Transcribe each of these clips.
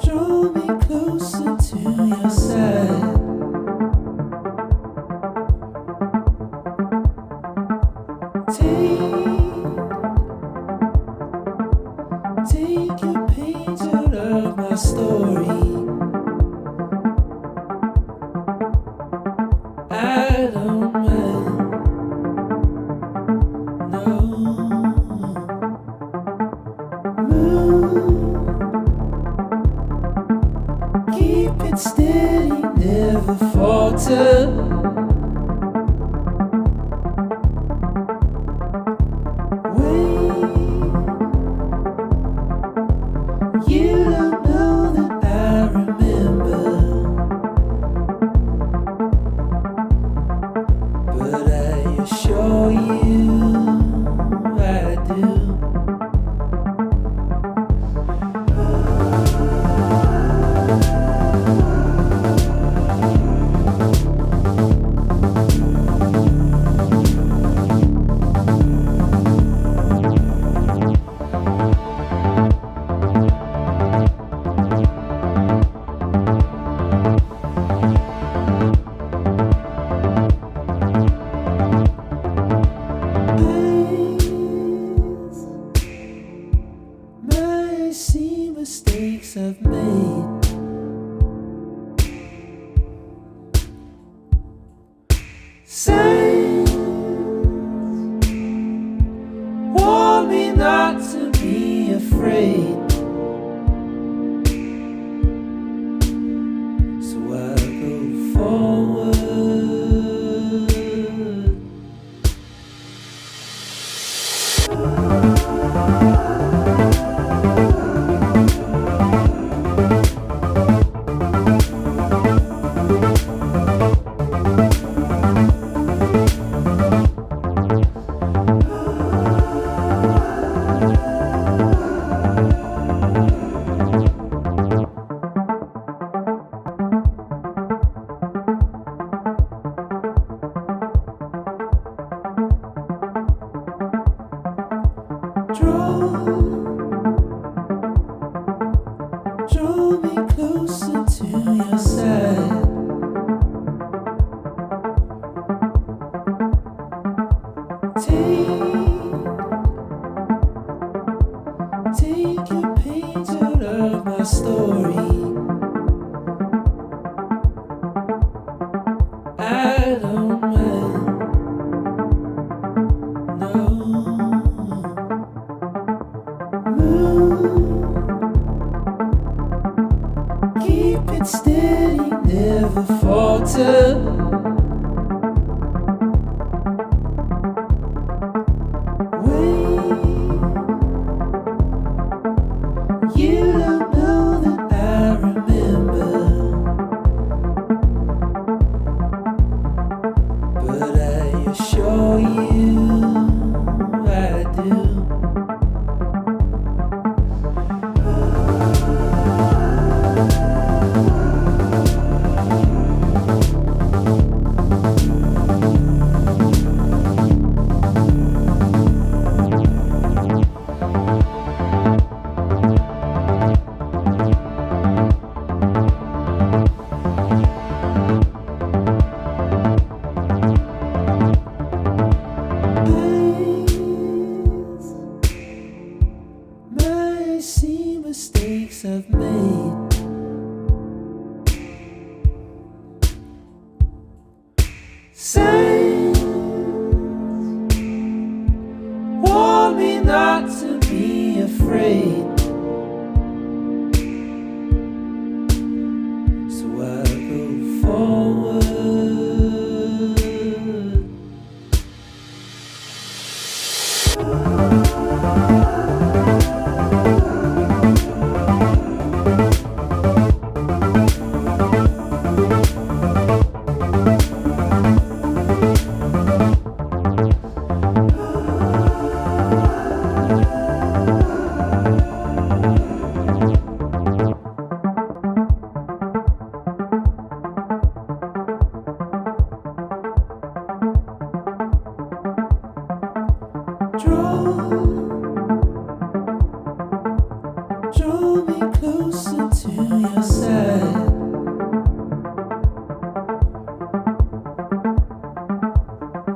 Draw me closer to your side. Take your page out of my story. I don't mind, no. Move, keep it steady, never falter. You don't know that I remember, but I assure you I do. I see mistakes I've made. Signs warn me not to be afraid. So I go forward. Draw me closer to your side. Take your page out of my story. I don't mind, no. Move, keep it steady, never falter. You don't know that I remember, but I assure you I do. I see mistakes I've made. Signs warn me not to be afraid. So I go forward.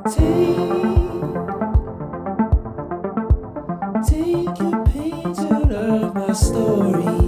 Take your page out of my story.